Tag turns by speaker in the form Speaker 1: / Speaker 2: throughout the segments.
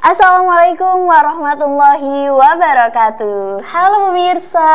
Speaker 1: Assalamualaikum warahmatullahi wabarakatuh. Halo pemirsa,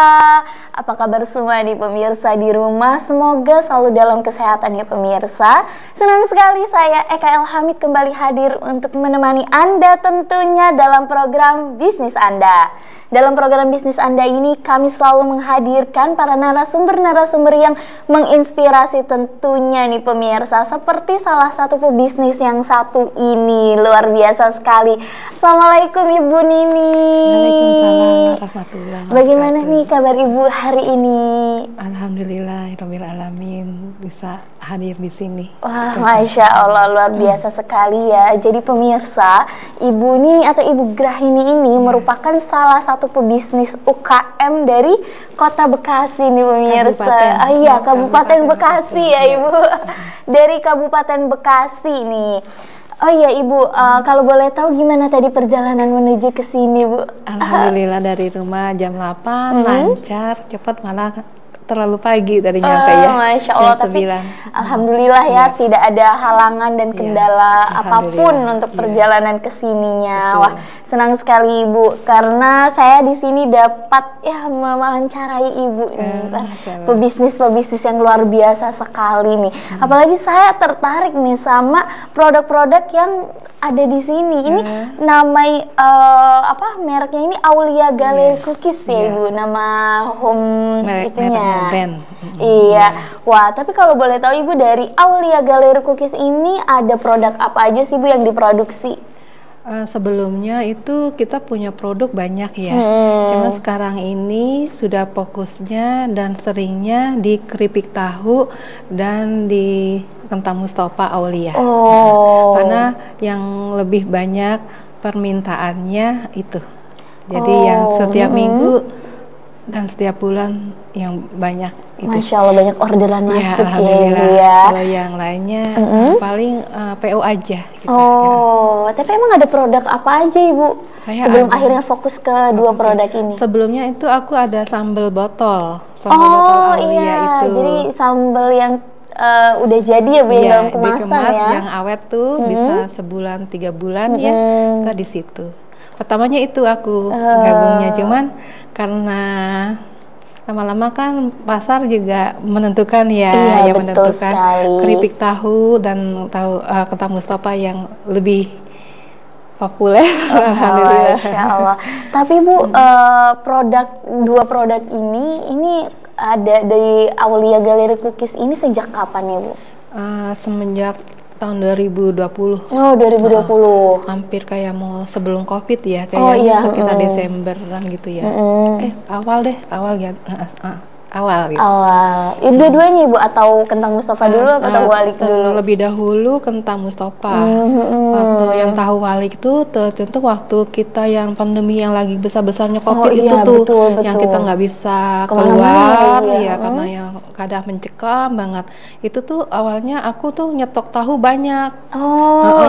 Speaker 1: apa kabar semua nih pemirsa di rumah? Semoga selalu dalam kesehatan ya pemirsa. Senang sekali saya Eka El Hamid kembali hadir untuk menemani Anda tentunya dalam program Bisnis Anda. Dalam program Bisnis Anda ini kami selalu menghadirkan para narasumber-narasumber yang menginspirasi tentunya nih pemirsa. Seperti salah satu pebisnis yang satu ini, luar biasa sekali. Assalamualaikum Ibu Nini.
Speaker 2: Waalaikumsalam warahmatullahi wabarakatuh.
Speaker 1: Bagaimana nih kabar Ibu hari ini?
Speaker 2: Alhamdulillahirabbil alamin bisa hadir di sini.
Speaker 1: Wah, Masya Allah, luar biasa sekali ya. Jadi pemirsa, Ibu Nini atau Ibu Grahini ini merupakan salah satu pebisnis UKM dari Kota Bekasi nih pemirsa. Kabupaten Bekasi ya Ibu. Dari Kabupaten Bekasi nih. Oh iya Ibu, kalau boleh tahu gimana tadi perjalanan menuju ke sini Bu?
Speaker 2: Alhamdulillah dari rumah jam 8 lancar, cepat, malah terlalu pagi tadi nyampe ya.
Speaker 1: Masya Allah,
Speaker 2: jam 9.
Speaker 1: tapi alhamdulillah ya tidak ada halangan dan kendala apapun untuk perjalanan ke sininya. Wah, senang sekali Ibu karena saya di sini dapat ya mewawancarai Ibu nih. Pebisnis yang luar biasa sekali nih. Apalagi saya tertarik nih sama produk-produk yang ada di sini. Ini namanya mereknya ini Aulia Gallery Cookies ya Ibu, nama home itunya.
Speaker 2: Brand.
Speaker 1: Iya. Wah, tapi kalau boleh tahu Ibu, dari Aulia Gallery Cookies ini ada produk apa aja sih Bu yang diproduksi?
Speaker 2: Sebelumnya itu kita punya produk banyak ya. Cuma sekarang ini sudah fokusnya dan seringnya di keripik tahu dan di kentang Mustafa Aulia. Karena yang lebih banyak permintaannya itu. Jadi yang setiap minggu dan setiap bulan yang banyak itu.
Speaker 1: Masya Allah, banyak orderan masuk
Speaker 2: alhamdulillah.
Speaker 1: Ya.
Speaker 2: Kalau yang lainnya paling PO aja gitu.
Speaker 1: Tapi emang ada produk apa aja Ibu? Sebelum akhirnya fokus ke dua produk ini.
Speaker 2: Sebelumnya itu aku ada sambal botol Aulia itu.
Speaker 1: Jadi sambal yang udah jadi ya Bu, yang dalam kemasan
Speaker 2: dikemas,
Speaker 1: ya.
Speaker 2: yang awet tuh bisa sebulan 3 bulan ya. Kita di situ. Pertamanya itu aku gabungnya, cuman karena lama-lama kan pasar juga menentukan ya, yang menentukan keripik tahu dan kentang Mustafa yang lebih populer. Alhamdulillah.
Speaker 1: Masya Allah. Tapi Bu, dua produk ini ada dari Aulia Gallery Cookies ini sejak kapan ya Bu?
Speaker 2: Semenjak tahun 2020.
Speaker 1: 2020.
Speaker 2: Hampir kayak mau sebelum Covid ya, kayaknya sekitar Desemberan gitu ya. Awal gitu.
Speaker 1: Dua-duanya Ibu, atau kentang Mustafa dulu atau tahu walik dulu?
Speaker 2: Lebih dahulu kentang Mustafa. Waktu yang tahu walik itu tentu waktu kita yang pandemi yang lagi besar-besarnya Covid itu tuh, betul. Yang kita nggak bisa keluar karena yang kadang mencekam banget. Itu tuh awalnya aku tuh nyetok tahu banyak.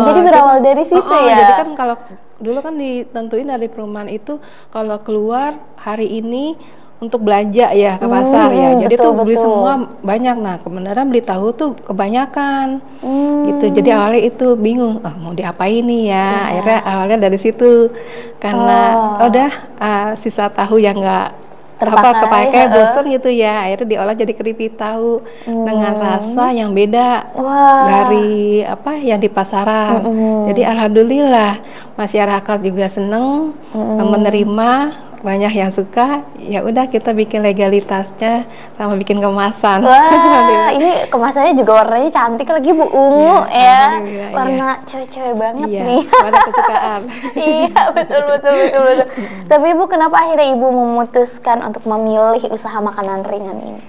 Speaker 1: Jadi berawal dari situ ya.
Speaker 2: Jadi kan kalau dulu kan ditentuin dari perumahan itu kalau keluar hari ini untuk belanja ya ke pasar ya, jadi tuh beli semua banyak. Nah kebenaran beli tahu tuh kebanyakan gitu, jadi awalnya itu bingung mau diapain nih ya. Akhirnya awalnya dari situ karena sisa tahu yang nggak kepakai bosen gitu ya, akhirnya diolah jadi keripik tahu dengan rasa yang beda dari yang di pasaran. Jadi alhamdulillah masyarakat juga seneng menerima, banyak yang suka. Ya udah, kita bikin legalitasnya sama bikin kemasan.
Speaker 1: Wah, ini kemasannya juga warnanya cantik lagi Bu, ungu ya. Warna cewek-cewek banget nih.
Speaker 2: Warna kesukaan.
Speaker 1: Iya, betul. Tapi Ibu, kenapa akhirnya Ibu memutuskan untuk memilih usaha makanan ringan ini?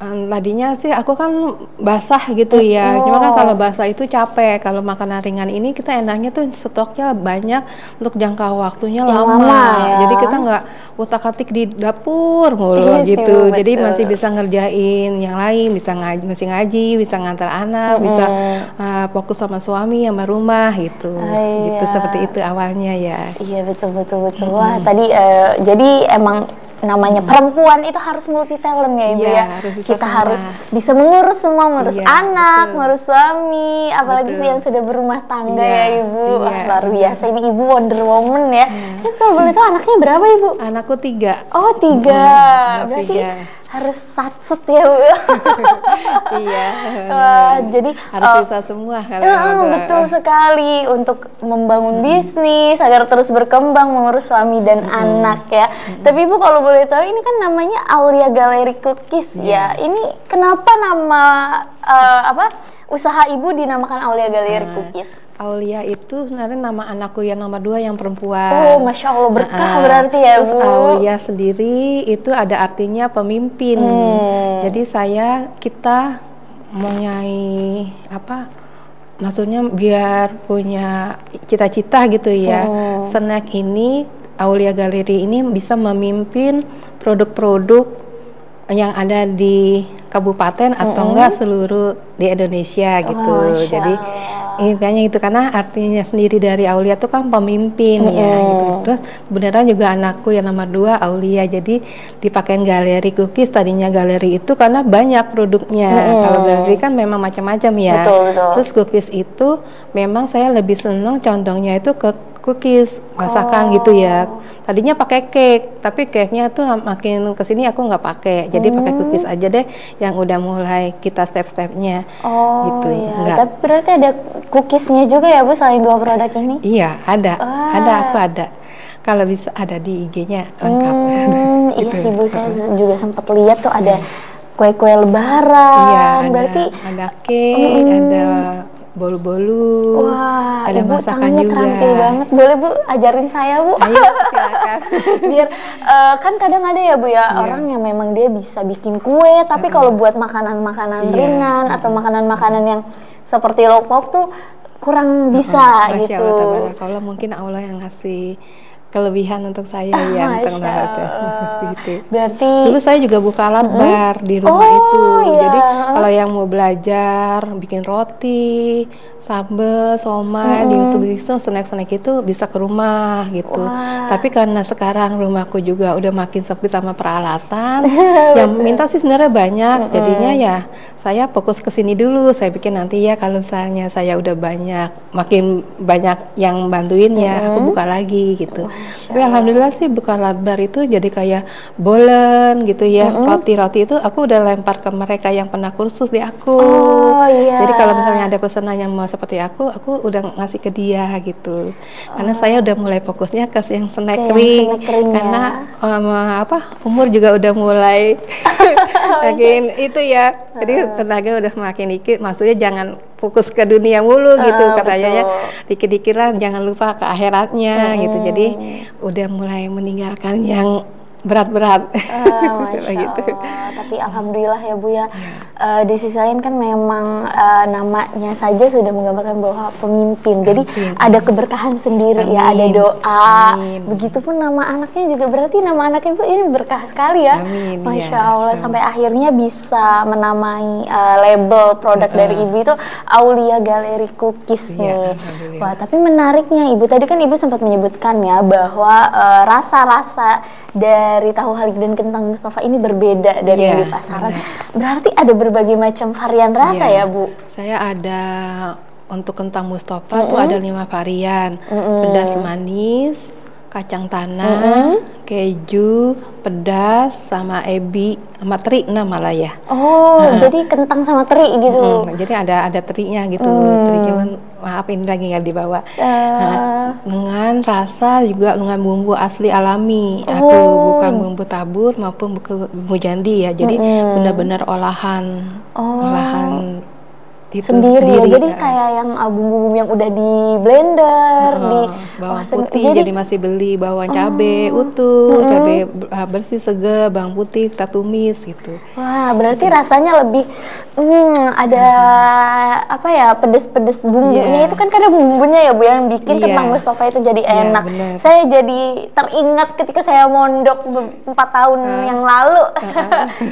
Speaker 2: Tadinya sih aku kan basah gitu ya, cuma kan kalau basah itu capek. Kalau makanan ringan ini kita enaknya tuh stoknya banyak, untuk jangka waktunya lama ya. Jadi kita nggak utak-atik di dapur mulu gitu. Jadi masih bisa ngerjain yang lain, masih ngaji, bisa ngantar anak, bisa fokus sama suami, sama rumah gitu. Gitu, seperti itu awalnya ya.
Speaker 1: Iya, betul. Wah, tadi jadi emang namanya perempuan itu harus multi talent ya Ibu ya.
Speaker 2: Harus bisa
Speaker 1: Kita
Speaker 2: semua.
Speaker 1: harus bisa mengurus semua, ngurus anak,
Speaker 2: betul.
Speaker 1: ngurus suami, apalagi sih yang sudah berumah tangga ya Ibu. Wah, luar biasa, ini Ibu Wonder Woman ya. Ini kalau boleh tahu anaknya berapa Ibu?
Speaker 2: Anakku 3.
Speaker 1: Oh 3, berarti
Speaker 2: 3.
Speaker 1: harus satset ya Bu.
Speaker 2: Iya.
Speaker 1: Jadi
Speaker 2: harus bisa semua kalau
Speaker 1: betul sekali untuk membangun bisnis agar terus berkembang, mengurus suami dan anak ya. Tapi Ibu kalau boleh tahu ini kan namanya Aulia Gallery Cookies ya. Ini kenapa nama usaha Ibu dinamakan Aulia Gallery Cookies?
Speaker 2: Aulia itu sebenarnya nama anakku yang nomor 2 yang perempuan.
Speaker 1: Oh, Masya Allah, berkah berarti ya
Speaker 2: Terus
Speaker 1: Bu.
Speaker 2: Aulia sendiri itu ada artinya pemimpin. Jadi kita mempunyai maksudnya biar punya cita-cita gitu ya. Snack ini, Aulia Gallery ini bisa memimpin produk-produk yang ada di kabupaten atau enggak seluruh di Indonesia gitu. Jadi intinya itu karena artinya sendiri dari Aulia itu kan pemimpin ya gitu. Terus beneran juga anakku yang nomor 2 Aulia, jadi dipakein Gallery Cookies. Tadinya galeri itu karena banyak produknya. Kalau galeri kan memang macam-macam ya.
Speaker 1: Betul.
Speaker 2: Terus cookies itu memang saya lebih seneng condongnya itu ke cookies masakan gitu ya. Tadinya pakai cake, tapi cake-nya tuh makin kesini aku nggak pakai. Jadi pakai cookies aja deh, yang udah mulai kita step-stepnya. Gitu.
Speaker 1: Iya. Tapi berarti ada cookiesnya juga ya Bu selain 2 produk ini?
Speaker 2: Iya, ada. Aku ada. Kalau bisa ada di IG-nya lengkap.
Speaker 1: Iya sih Bu, saya juga sempat lihat tuh ada kue-kue lebaran.
Speaker 2: Iya,
Speaker 1: berarti
Speaker 2: ada cake, ada bolu-bolu,
Speaker 1: wah,
Speaker 2: ada
Speaker 1: Ibu
Speaker 2: masakan
Speaker 1: tangannya
Speaker 2: juga.
Speaker 1: terampil banget. Boleh Bu ajarin saya Bu?
Speaker 2: Ayo silakan.
Speaker 1: Biar kan kadang ada ya Bu ya orang yang memang dia bisa bikin kue, tapi kalau buat makanan-makanan ringan atau makanan-makanan yang seperti lauk-lauk tuh kurang bisa
Speaker 2: Masya
Speaker 1: gitu.
Speaker 2: Allah, tabarakallah, mungkin Allah yang ngasih kelebihan untuk saya yang gitu.
Speaker 1: Berarti
Speaker 2: dulu saya juga buka alat bar di rumah itu. Jadi kalau yang mau belajar bikin roti, sambal, somai, diisu-isu, snack-snack itu bisa ke rumah gitu. Tapi karena sekarang rumahku juga udah makin sempit sama peralatan, yang minta sih sebenarnya banyak. Jadinya ya saya fokus ke sini dulu. Saya pikir nanti ya kalau misalnya saya udah makin banyak yang bantuin ya, aku buka lagi gitu. Tapi alhamdulillah sih buka alat bar itu jadi kayak bolen gitu ya. Roti-roti itu aku udah lempar ke mereka yang pernah kursus di aku. Jadi kalau misalnya ada pesanan yang mau seperti aku udah ngasih ke dia gitu. Karena saya udah mulai fokusnya ke yang snacking. Karena umur juga udah mulai makin itu ya. Jadi tenaga udah makin dikit. Maksudnya jangan fokus ke dunia mulu gitu katanya ya. Dikit-dikit lah, jangan lupa ke akhiratnya gitu. Jadi udah mulai meninggalkan yang berat-berat.
Speaker 1: Gitu. Tapi alhamdulillah ya Bu ya. Di sisi lain kan memang namanya saja sudah menggambarkan bahwa pemimpin. Jadi ada keberkahan sendiri ya, ada doa. Begitupun nama anaknya juga, berarti nama anaknya Bu ini berkah sekali ya. Masya Allah, sampai akhirnya bisa menamai label produk dari Ibu itu Aulia Gallery Cookies nih. Wah, tapi menariknya Ibu, tadi kan Ibu sempat menyebutkan ya bahwa rasa-rasa dari tahu halik dan kentang Mustafa ini berbeda dari yang di pasaran. Berarti ada berbagai macam varian rasa ya Bu?
Speaker 2: Saya ada untuk kentang Mustafa tuh ada 5 varian. Pedas manis, kacang tanah, keju, pedas, sama ebi, sama teri malah ya.
Speaker 1: Jadi kentang sama teri gitu.
Speaker 2: Jadi ada terinya gitu. Teri cuman maaf ini lagi nggak dibawa. Dengan rasa juga dengan bumbu asli alami. Aku bukan bumbu tabur maupun bumbu jandi ya. Jadi benar-benar olahan itu
Speaker 1: sendiri ya. Jadi kayak yang bumbu-bumbu yang udah di blender, di
Speaker 2: bawang putih jadi masih beli bawang cabe utuh, cabe bersih seger, bawang putih kita tumis gitu.
Speaker 1: Wah, berarti rasanya lebih ada apa ya, pedes-pedes bumbunya itu kan kadang bumbunya ya Bu yang bikin kentang Mustafa itu jadi enak. Saya jadi teringat ketika saya mondok 4 tahun yang lalu.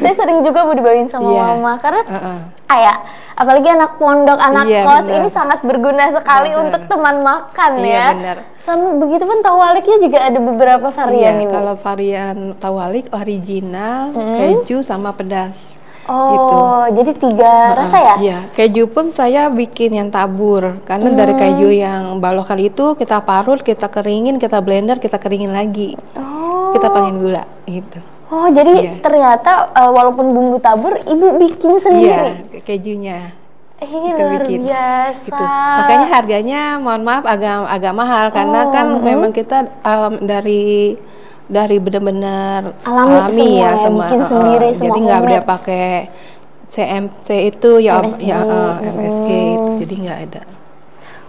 Speaker 1: Saya sering juga Bu dibawain sama mama karena ya. Apalagi anak pondok, anak kos,
Speaker 2: bener.
Speaker 1: ini sangat berguna sekali untuk teman makan ya.
Speaker 2: Bener.
Speaker 1: Sama begitu pun tahu waliknya juga ada beberapa varian nih, Bu.
Speaker 2: Kalau varian tahu walik original, keju sama pedas.
Speaker 1: Oh,
Speaker 2: gitu.
Speaker 1: Jadi 3 rasa ya?
Speaker 2: Iya, keju pun saya bikin yang tabur. Karena dari keju yang balokan itu kita parut, kita keringin, kita blender, kita keringin lagi. Kita pakein gula gitu.
Speaker 1: Oh, jadi ternyata walaupun bumbu tabur, Ibu bikin sendiri?
Speaker 2: Iya, kejunya.
Speaker 1: Luar biasa.
Speaker 2: Gitu. Makanya harganya mohon maaf agak mahal karena kan memang kita dari benar-benar alami ya, sama
Speaker 1: bikin sendiri semua.
Speaker 2: Jadi nggak ada pakai CMC itu ya MSG itu, jadi nggak ada.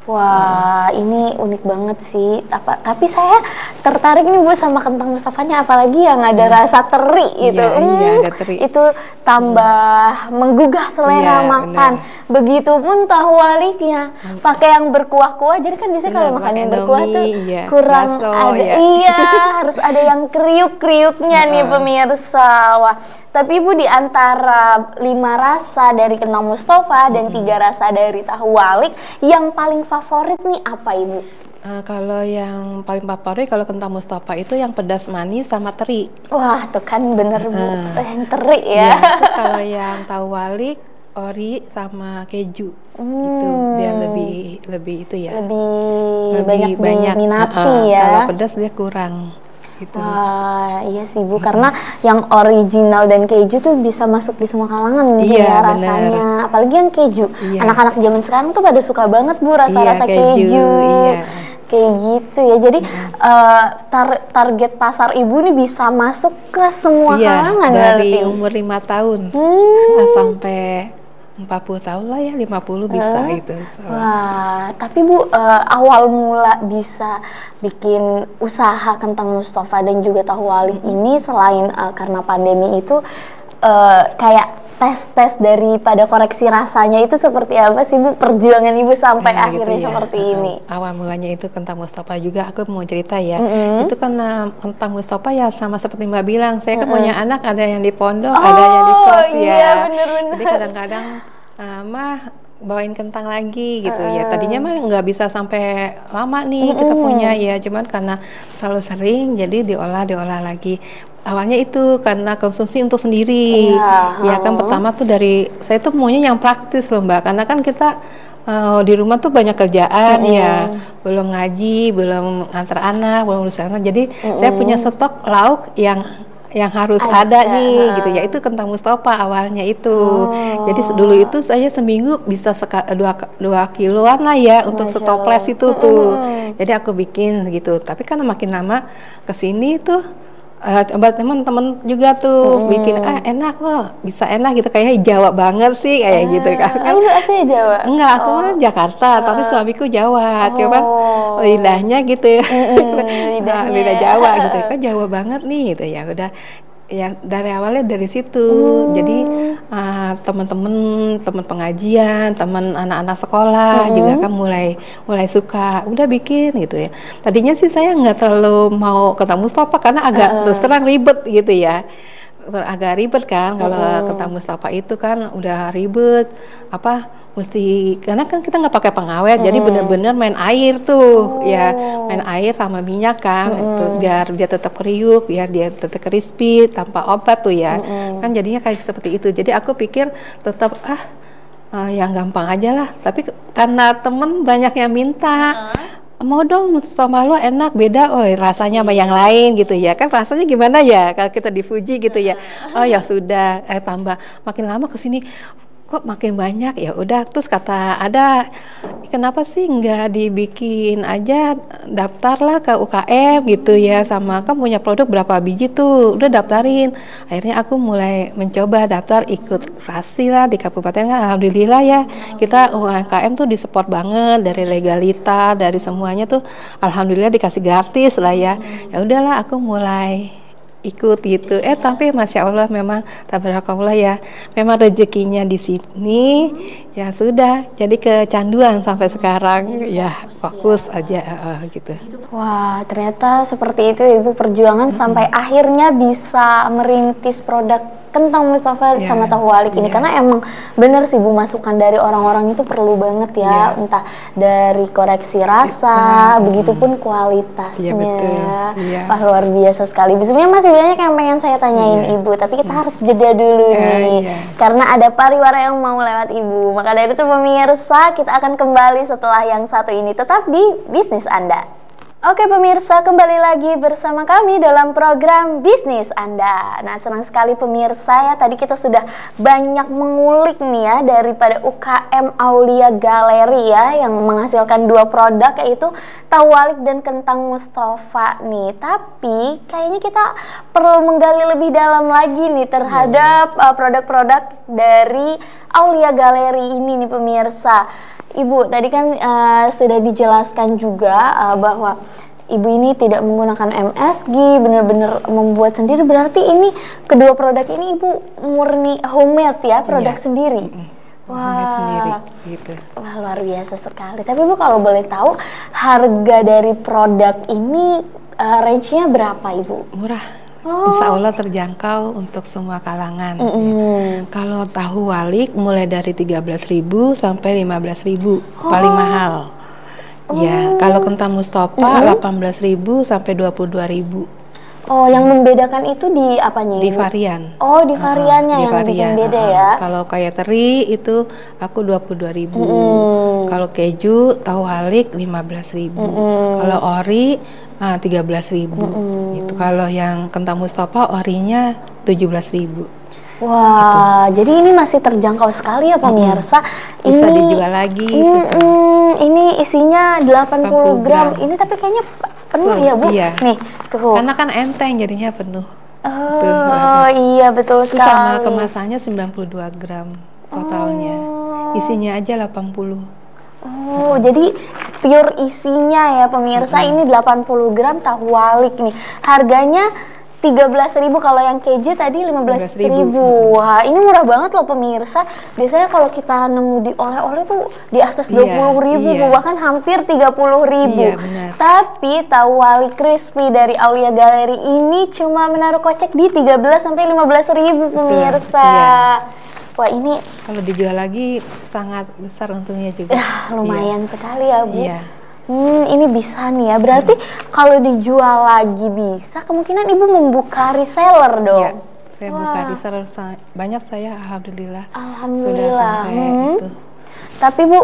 Speaker 1: Wah, ini unik banget sih. Tapi saya tertarik nih Bu sama kentang Mustafanya, apalagi yang ada rasa teri gitu.
Speaker 2: Iya, ada teri.
Speaker 1: Itu tambah menggugah selera makan. Begitupun tahu waliknya, pakai yang berkuah-kuah. Jadi kan biasanya kalau makan yang berkuah tuh kurang ada. Iya, harus ada yang kriuk-kriuknya nih pemirsa. Wah. Tapi Ibu di antara 5 rasa dari kentang Mustafa dan 3 rasa dari tahu walik, yang paling favorit nih apa Ibu?
Speaker 2: Kalau yang paling favorit kalau kentang Mustafa itu yang pedas manis sama teri.
Speaker 1: Wah, tuh kan bener Bu, yang teri ya.
Speaker 2: Kalau yang tahu walik, ori sama keju. Itu dia lebih itu ya.
Speaker 1: Lebih banyak diminati ya.
Speaker 2: Kalau pedas dia kurang. Gitu.
Speaker 1: Wah, iya sih Bu, karena yang original dan keju tuh bisa masuk di semua kalangan nih ya rasanya. Apalagi yang keju. Anak-anak zaman sekarang tuh pada suka banget Bu rasa-rasa keju. Kayak gitu ya. Jadi target pasar Ibu nih bisa masuk ke semua kalangan
Speaker 2: dari umur 5 tahun sampai 40 tahun lah ya, 50 bisa gitu.
Speaker 1: Wah, tapi Bu, awal mula bisa bikin usaha kentang Mustafa dan juga tahu walik ini selain karena pandemi itu kayak tes daripada koreksi rasanya itu seperti apa sih Bu, perjuangan Ibu sampai akhirnya gitu ya, seperti ini?
Speaker 2: Awal mulanya itu kentang Mustafa juga aku mau cerita ya. Itu karena kentang Mustafa ya sama seperti Mbak bilang, saya kan punya anak, ada yang di pondok, ada yang di kos ya.
Speaker 1: Bener-bener.
Speaker 2: Jadi kadang-kadang mah bawain kentang lagi gitu ya. Tadinya mah nggak bisa sampai lama nih kita punya ya, cuman karena terlalu sering jadi diolah lagi. Awalnya itu karena konsumsi untuk sendiri. Ya kan pertama tuh saya tuh maunya yang praktis loh Mbak, karena kan kita di rumah tuh banyak kerjaan ya, belum ngaji, belum ngantar anak, belum urus anak. Jadi saya punya stok lauk yang harus ada nih gitu ya, itu kentang Mustafa awalnya itu. Jadi dulu itu saya seminggu bisa 2 kiloan lah ya untuk stoples itu tuh. Jadi aku bikin gitu, tapi kan makin lama kesini tuh coba teman-teman juga tuh bikin enak loh, bisa enak gitu, kayaknya Jawa banget sih kayak gitu kan.
Speaker 1: Kamu asli Jawa?
Speaker 2: Enggak, aku mah Jakarta, tapi suamiku Jawa. Coba lidahnya gitu. Lidah Jawa gitu kan, Jawa banget nih gitu ya. Udah ya dari awalnya dari situ. Jadi teman pengajian, teman anak-anak sekolah juga kan mulai suka, udah bikin gitu ya. Tadinya sih saya nggak terlalu mau kentang Mustafa karena agak terus terang ribet gitu ya. Agak ribet kan kalau kentang Mustafa itu kan udah ribet, mesti, karena kan kita nggak pakai pengawet, jadi bener-bener main air tuh ya, main air sama minyak kan, itu biar dia tetap kriuk, biar dia tetap crispy tanpa obat tuh ya, kan jadinya kayak seperti itu. Jadi aku pikir tetap yang gampang aja lah, tapi karena temen banyak yang minta, mau dong Mustafa lo enak beda, rasanya sama yang lain gitu ya, kan rasanya gimana ya kalau kita di Fuji gitu ya. Oh ya sudah, tambah makin lama kesini kok makin banyak, ya udah terus kata ada, kenapa sih nggak dibikin aja daftar lah ke UKM gitu ya, sama kan punya produk berapa biji tuh udah daftarin. Akhirnya aku mulai mencoba daftar ikut rasi lah di kabupaten kan, alhamdulillah ya kita UKM tuh disupport banget dari legalitas, dari semuanya tuh alhamdulillah dikasih gratis lah ya. Ya udahlah aku mulai ikut gitu. Tapi masya Allah memang tabarakallah ya, memang rezekinya di sini ya sudah jadi kecanduan sampai sekarang ya fokus aja gitu.
Speaker 1: Wah, ternyata seperti itu ya Ibu perjuangan sampai akhirnya bisa merintis produk kentang Mustafa sama tahu walik ini, karena emang bener sih Bu, masukan dari orang-orang itu perlu banget ya, entah dari koreksi rasa, begitupun kualitasnya. Wah, luar biasa sekali. Sebenarnya masih banyak yang pengen saya tanyain Ibu, tapi kita harus jeda dulu nih, karena ada pariwara yang mau lewat Ibu. Maka dari itu pemirsa, kita akan kembali setelah yang satu ini, tetap di Bisnis Anda. Oke pemirsa, kembali lagi bersama kami dalam program Bisnis Anda. Nah, senang sekali pemirsa ya, tadi kita sudah banyak mengulik nih ya daripada UKM Aulia Galeri ya, yang menghasilkan 2 produk yaitu tahu walik dan kentang Mustafa nih. Tapi kayaknya kita perlu menggali lebih dalam lagi nih terhadap produk-produk dari Aulia Galeri ini nih pemirsa. Ibu, tadi kan sudah dijelaskan juga bahwa Ibu ini tidak menggunakan MSG, benar-benar membuat sendiri. Berarti ini kedua produk ini Ibu murni homemade ya, produk sendiri.
Speaker 2: Wah, sendiri gitu.
Speaker 1: Wah, luar biasa sekali. Tapi Ibu kalau boleh tahu harga dari produk ini range-nya berapa Ibu?
Speaker 2: Murah. Insya Allah terjangkau untuk semua kalangan. Kalau tahu walik mulai dari 13.000 sampai 15.000 paling mahal. Ya, kalau kentang Mustafa 18.000 sampai 22.000.
Speaker 1: Oh, yang membedakan itu di apanya?
Speaker 2: Di varian.
Speaker 1: Oh, di variannya yang bikin beda ya.
Speaker 2: Kalau kayak teri itu aku 22.000. Kalau keju tahu walik 15.000. Kalau ori 13.000 gitu. Kalau yang kentang Mustafa orinya 17.000.
Speaker 1: Wah, gitu. Jadi ini masih terjangkau sekali ya pemirsa.
Speaker 2: Bisa dijual lagi.
Speaker 1: Ini isinya 80 gram. Ini tapi kayaknya penuh ya Bu.
Speaker 2: Iya.
Speaker 1: Nih, tuh.
Speaker 2: Karena kan enteng jadinya penuh.
Speaker 1: Oh, iya betul sekali.
Speaker 2: Sama kemasannya 92 gram totalnya. Isinya aja 80.
Speaker 1: Oh, jadi pure isinya ya pemirsa. Ini 80 gram tahu walik nih. Harganya 13.000, kalau yang keju tadi 15.000. Wah, ini murah banget loh pemirsa. Biasanya kalau kita nemu di oleh-oleh tuh di atas 20.000, bahkan hampir 30.000. Tapi tahu walik crispy dari Aulia Galeri ini cuma menaruh kocek di 13 sampai 15.000 pemirsa. Wah, ini
Speaker 2: kalau dijual lagi sangat besar untungnya juga.
Speaker 1: Lumayan sekali ya Bu. Ini bisa nih ya. Berarti kalau dijual lagi bisa, kemungkinan Ibu membuka reseller dong.
Speaker 2: Iya, saya buka reseller banyak, saya alhamdulillah.
Speaker 1: Sudah
Speaker 2: sampai itu.
Speaker 1: Tapi Bu,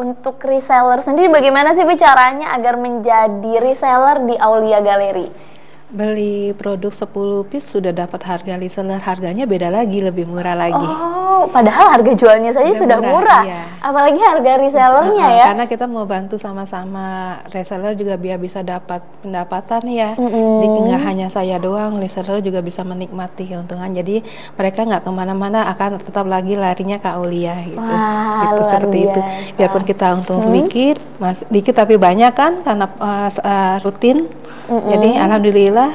Speaker 1: untuk reseller sendiri bagaimana sih Bu caranya agar menjadi reseller di Aulia Galeri?
Speaker 2: Beli produk 10 piece sudah dapat harga reseller, harganya beda lagi, lebih murah lagi.
Speaker 1: Oh, padahal harga jualnya saja sudah murah. Apalagi harga resellernya ya.
Speaker 2: Karena kita mau bantu sama-sama reseller juga biar bisa dapat pendapatan ya. Jadi nggak hanya saya doang, reseller juga bisa menikmati keuntungan. Jadi mereka nggak kemana-mana, akan tetap lagi larinya ke Aulia gitu.
Speaker 1: Wah,
Speaker 2: gitu seperti itu. Biarpun kita untung dikit, dikit tapi banyak kan karena rutin. Jadi alhamdulillah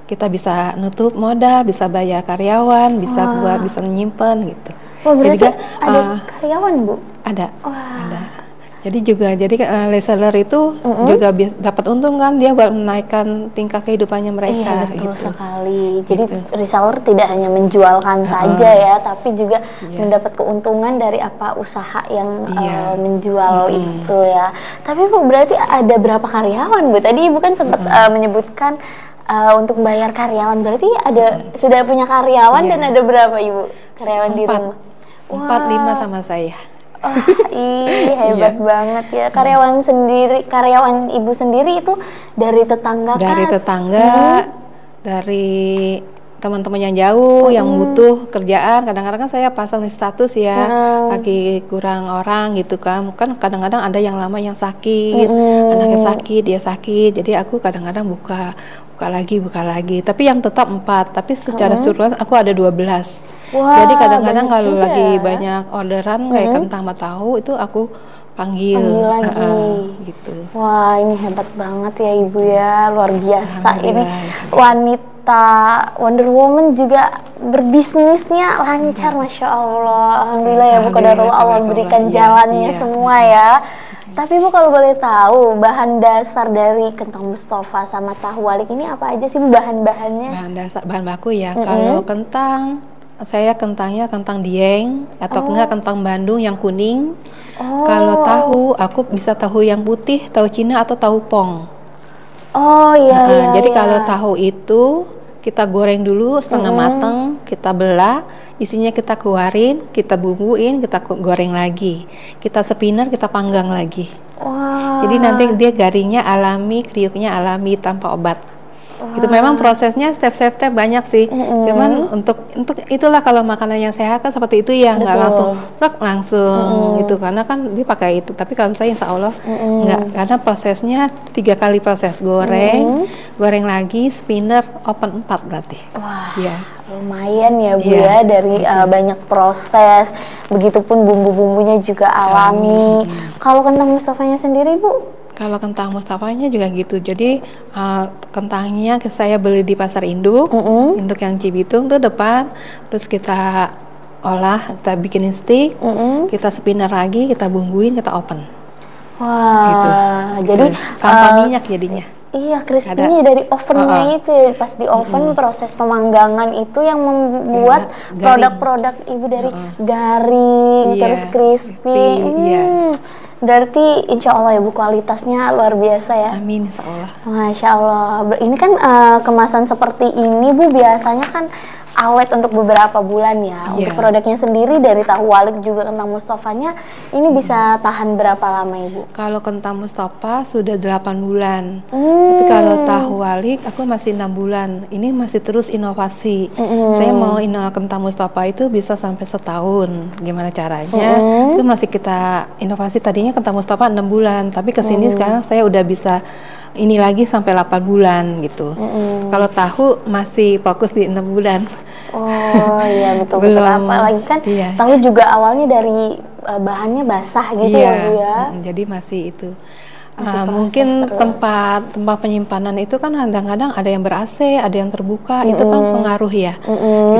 Speaker 2: kita bisa nutup modal, bisa bayar karyawan, bisa bisa menyimpan gitu.
Speaker 1: Oh, berarti ada karyawan Bu?
Speaker 2: Ada. Jadi reseller itu juga dapat untung kan, dia buat menaikkan tingkat kehidupannya mereka.
Speaker 1: Iya, betul sekali. Jadi reseller tidak hanya menjualkan saja ya, tapi juga mendapat keuntungan dari apa usaha yang menjual itu ya. Tapi Bu, berarti ada berapa karyawan Bu? Tadi Ibu kan sempat menyebutkan untuk bayar karyawan, berarti sudah punya karyawan dan ada berapa Ibu karyawan di rumah?
Speaker 2: 4-5 sama saya.
Speaker 1: Hebat banget ya. Karyawan Ibu sendiri itu dari tetangga kan?
Speaker 2: Dari tetangga, dari teman-teman yang jauh, yang butuh kerjaan. Kadang-kadang kan saya pasang di status ya, lagi kurang orang gitu kan. Kan kadang-kadang ada yang lama yang sakit, anaknya sakit, dia sakit. Jadi aku kadang-kadang buka lagi. Tapi yang tetap 4, tapi secara keseluruhan aku ada 12.
Speaker 1: Wah,
Speaker 2: jadi kadang-kadang kalau lagi banyak orderan kayak kentang sama tahu itu aku panggil lagi
Speaker 1: gitu. Wah, ini hebat banget ya Ibu ya, luar biasa. Ini wanita wanita Wonder Woman juga berbisnisnya lancar, Masya Allah. Alhamdulillah ya Bu, qadarullah, Allah berikan jalannya semua ya. Tapi Bu, kalau boleh tahu bahan dasar dari kentang Mustafa sama tahu walik ini apa aja sih Bu bahan-bahannya?
Speaker 2: Bahan baku ya. Kalau kentang, saya kentangnya kentang Dieng atau enggak kentang Bandung yang kuning. Kalau tahu, aku bisa tahu yang putih, tahu Cina atau tahu Pong. Jadi kalau tahu itu kita goreng dulu setengah mateng, kita belah, isinya kita keluarin, kita bumbuin, kita goreng lagi, kita spinner, kita panggang lagi. Jadi nanti dia garingnya alami, kriuknya alami tanpa obat. Itu memang prosesnya step banyak sih. Cuman untuk itulah kalau makanan yang sehat kan seperti itu ya, nggak langsung gitu, karena kan dia pakai itu. Tapi kalau saya insya Allah nggak, karena prosesnya 3 kali proses, goreng lagi, spinner, open 4 berarti.
Speaker 1: Lumayan ya Bu ya, dari banyak proses. Begitupun bumbu-bumbunya juga alami. Kalau kentang Mustafanya sendiri Bu?
Speaker 2: Kalau kentang Mustafanya juga gitu. Jadi kentangnya saya beli di pasar induk, induk yang Cibitung tuh depan. Terus kita olah, kita bikinin stick, kita spinner lagi, kita bumbuin, kita open. Gitu.
Speaker 1: Jadi
Speaker 2: tanpa minyak jadinya.
Speaker 1: Iya, crispy-nya dari ovennya itu ya, pas di oven proses pemanggangan itu yang membuat produk-produk Ibu dari garing, terus crispy. Berarti insya Allah ya Bu, kualitasnya luar biasa ya.
Speaker 2: Amin, insya Allah.
Speaker 1: Masya Allah. Ini kan kemasan seperti ini Bu biasanya kan awet untuk beberapa bulan ya. Untuk produknya sendiri dari tahu walik juga kentang Mustafanya ini bisa tahan berapa lama Ibu?
Speaker 2: Kalau kentang Mustafa sudah 8 bulan. Tapi kalau tahu walik aku masih 6 bulan. Ini masih terus inovasi. Saya mau kentang Mustafa itu bisa sampai setahun. Gimana caranya? Itu masih kita inovasi. Tadinya kentang Mustafa 6 bulan, tapi kesini sekarang saya udah bisa ini lagi sampai 8 bulan gitu. Kalau tahu masih fokus di 6 bulan.
Speaker 1: Iya betul. Apalagi kan tahu juga awalnya dari bahannya basah gitu ya Bu ya.
Speaker 2: Jadi masih itu. Mungkin tempat penyimpanan itu kan kadang-kadang ada yang ber-AC, ada yang terbuka, itu kan pengaruh ya.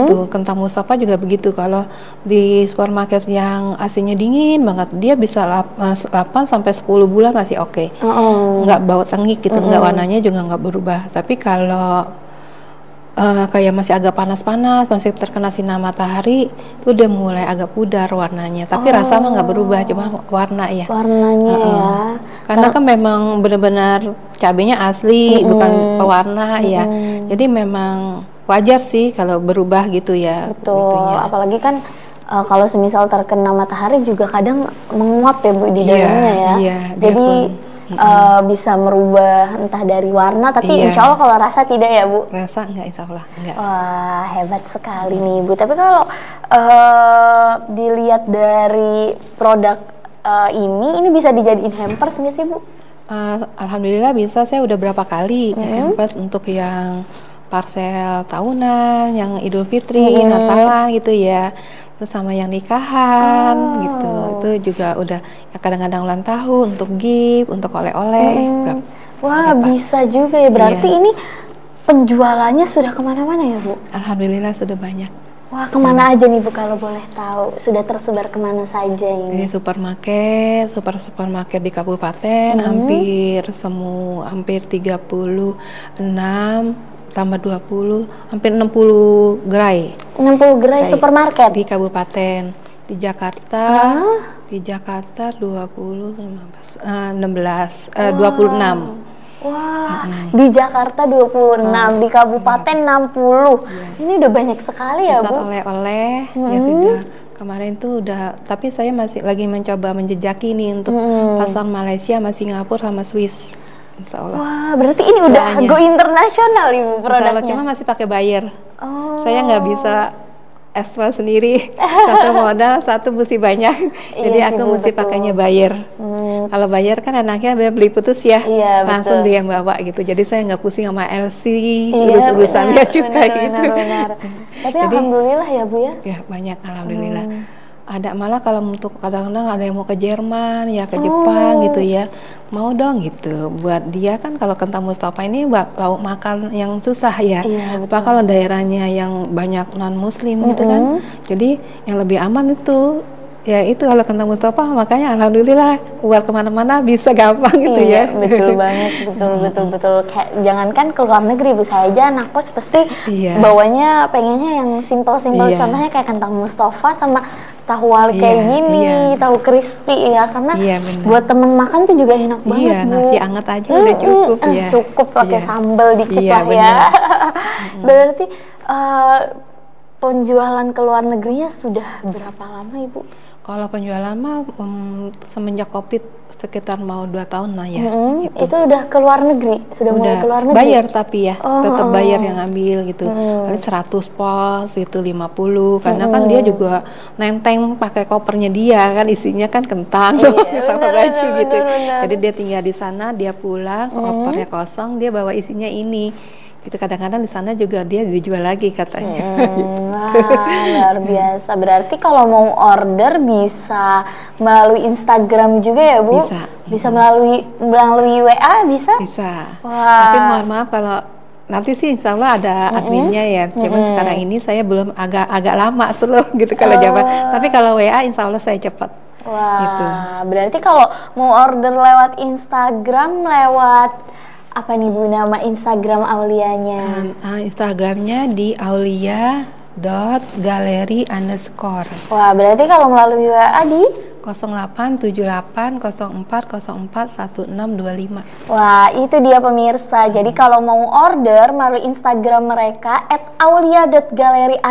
Speaker 2: Itu kentang Mustafa juga begitu. Kalau di supermarket yang AC-nya dingin banget, dia bisa 8 sampai 10 bulan masih oke. Nggak bau tengik gitu, nggak, warnanya juga nggak berubah. Tapi kalau kayak masih agak panas-panas, masih terkena sinar matahari, itu udah mulai agak pudar warnanya. Tapi rasa mah nggak berubah, cuma warna ya.
Speaker 1: Warnanya ya.
Speaker 2: Karena kan memang benar-benar cabenya asli, bukan pewarna ya. Jadi memang wajar sih kalau berubah gitu ya.
Speaker 1: Betul. Itunya. Apalagi kan kalau semisal terkena matahari juga kadang menguap ya Bu di dalamnya ya. Jadi bisa merubah entah dari warna, tapi insya Allah kalau rasa tidak ya Bu?
Speaker 2: Rasa enggak, insya Allah enggak.
Speaker 1: Wah, hebat sekali nih Bu. Tapi kalau dilihat dari produk ini bisa dijadiin hampers nggak sih Bu?
Speaker 2: Alhamdulillah bisa, saya udah berapa kali hampers untuk yang parcel tahunan, yang Idul Fitri, Natalan gitu ya. Terus sama yang nikahan gitu. Itu juga udah ya, kadang-kadang ulang tahun untuk gift, untuk oleh-oleh.
Speaker 1: Wah, bisa juga ya. Berarti ini penjualannya sudah kemana-mana ya Bu?
Speaker 2: Alhamdulillah sudah banyak.
Speaker 1: Wah, kemana aja nih Bu kalau boleh tahu? Sudah tersebar kemana saja ini?
Speaker 2: Ini supermarket di kabupaten, hampir 36 tambah 20, hampir 60 gerai. 60
Speaker 1: gerai supermarket
Speaker 2: di kabupaten. Di Jakarta, di Jakarta 26.
Speaker 1: Wah, di Jakarta 26, di kabupaten 60. Ini udah banyak sekali ya Bu.
Speaker 2: Oleh-oleh ya sudah. Kemarin tuh udah, tapi saya masih lagi mencoba menjejaki nih untuk pasar Malaysia, Singapura sama Swiss. Insya Allah.
Speaker 1: Wah, berarti ini udah go internasional Ibu produknya.
Speaker 2: Insya Allah, cuma masih pakai buyer. Saya nggak bisa ekspor sendiri. Satu modal, satu mesti banyak. Jadi aku mesti pakainya buyer. Kalau buyer kan enaknya beli putus ya, langsung dia yang bawa gitu. Jadi saya nggak pusing sama LC, urusan dia juga gitu.
Speaker 1: Benar. Tapi jadi, alhamdulillah ya Bu ya.
Speaker 2: Ya banyak, alhamdulillah. Ada malah kalau untuk kadang-kadang ada yang mau ke Jerman ya ke Jepang gitu ya, mau dong gitu. Buat dia kan kalau kentang Mustafa ini lauk makan yang susah ya.
Speaker 1: Iya,
Speaker 2: Apa kalau daerahnya yang banyak non Muslim gitu kan, jadi yang lebih aman itu ya itu kalau kentang Mustafa. Makanya alhamdulillah buat kemana-mana bisa gampang gitu
Speaker 1: iya,
Speaker 2: ya.
Speaker 1: betul banget, betul. Kayak jangankan ke luar negeri, Bu, saya aja anak kos pasti
Speaker 2: Iya.
Speaker 1: bawanya pengennya yang simpel-simpel.
Speaker 2: Iya.
Speaker 1: Contohnya kayak kentang Mustafa sama tahu wali kayak
Speaker 2: Iya,
Speaker 1: gini,
Speaker 2: iya.
Speaker 1: tahu crispy ya, karena
Speaker 2: Iya, benar.
Speaker 1: buat temen makan tuh juga enak banget,
Speaker 2: Iya,
Speaker 1: Bu.
Speaker 2: nasi anget aja udah cukup ya.
Speaker 1: Cukup pakai
Speaker 2: Iya.
Speaker 1: sambal dikit
Speaker 2: Iya,
Speaker 1: lah ya.
Speaker 2: benar.
Speaker 1: Berarti penjualan ke luar negerinya sudah berapa lama, Ibu?
Speaker 2: Kalau penjualan mah semenjak Covid sekitar mau 2 tahun lah ya.
Speaker 1: Itu udah ke luar negeri, sudah mulai ke luar negeri.
Speaker 2: Bayar tapi ya, tetap bayar yang ambil gitu. Paling 100 pos itu 50 karena kan dia juga nenteng pakai kopernya dia kan, isinya kan kentang sama baju gitu. Jadi dia tinggal di sana, dia pulang, kopernya kosong, dia bawa isinya ini. Itu kadang-kadang di sana juga dia dijual lagi katanya.
Speaker 1: Wah, luar biasa. Berarti kalau mau order bisa melalui Instagram juga ya, Bu?
Speaker 2: Bisa.
Speaker 1: Bisa melalui WA bisa?
Speaker 2: Bisa.
Speaker 1: Wah.
Speaker 2: Tapi mohon maaf kalau nanti sih insya Allah ada adminnya ya. Cuman sekarang ini saya belum agak lama slow gitu kalau jawab. Tapi kalau WA insya Allah saya cepat.
Speaker 1: Wah,
Speaker 2: Gitu.
Speaker 1: berarti kalau mau order lewat Instagram, lewat apa nih, Bu, nama Instagram Aulianya?
Speaker 2: Instagramnya di aulia.galeri_.
Speaker 1: Wah, berarti kalau melalui WA di
Speaker 2: 087804041625.
Speaker 1: Wah, itu dia pemirsa. Jadi kalau mau order melalui Instagram mereka @aulia.galeri_,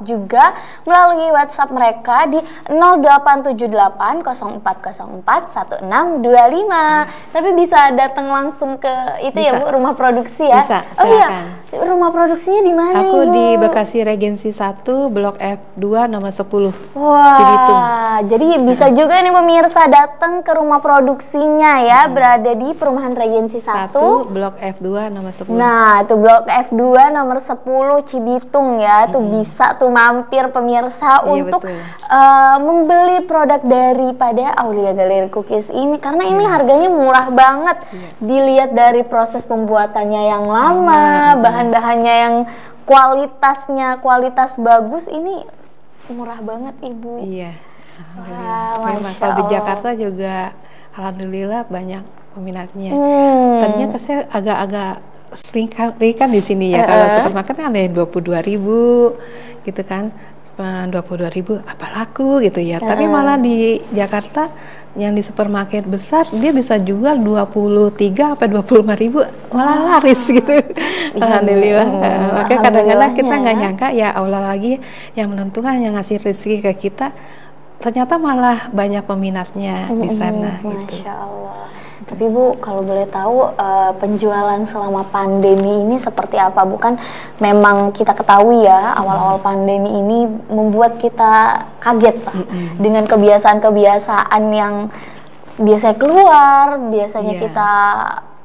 Speaker 1: juga melalui WhatsApp mereka di 087804041625. Tapi bisa datang langsung ke itu
Speaker 2: Bisa.
Speaker 1: ya, Bu, rumah produksi ya?
Speaker 2: Bisa,
Speaker 1: Oh iya,
Speaker 2: silakan.
Speaker 1: rumah produksinya di mana,
Speaker 2: Aku
Speaker 1: Ibu?
Speaker 2: di Bekasi Regensi 1, Blok F2 nomor 10.
Speaker 1: Wah,
Speaker 2: Cibitung.
Speaker 1: jadi bisa juga nih pemirsa datang ke rumah produksinya ya, berada di Perumahan Regensi 1.
Speaker 2: 1 Blok F2 nomor 10.
Speaker 1: Nah, itu Blok F2 nomor 10 Cibitung ya. Tuh bisa tuh mampir pemirsa
Speaker 2: Iya,
Speaker 1: untuk
Speaker 2: betul.
Speaker 1: membeli produk daripada Aulia Galeri Cookies ini, karena ini harganya murah banget. Dilihat dari proses pembuatannya yang lama, bahan-bahannya yang kualitas bagus, ini murah banget, Ibu.
Speaker 2: Iya.
Speaker 1: Wah,
Speaker 2: Memang
Speaker 1: Masya
Speaker 2: kalau di
Speaker 1: Allah.
Speaker 2: Jakarta juga alhamdulillah banyak peminatnya. Tadinya saya agak-agak sering kan di sini ya. Kalau supermarket kan ada yang 22.000 gitu kan. 22.000 apa laku gitu ya. Tapi malah di Jakarta yang di supermarket besar dia bisa jual 23 sampai 25.000, malah laris gitu. Alhamdulillah. Makanya kadang-kadang kita nggak nyangka ya, Allah lagi yang menentukan, yang ngasih rezeki ke kita. Ternyata malah banyak peminatnya di sana gitu.
Speaker 1: Masya Allah. Tapi Bu, kalau boleh tahu penjualan selama pandemi ini seperti apa? Bukan memang kita ketahui ya, awal-awal pandemi ini membuat kita kaget Pak, dengan kebiasaan-kebiasaan yang biasanya keluar, biasanya kita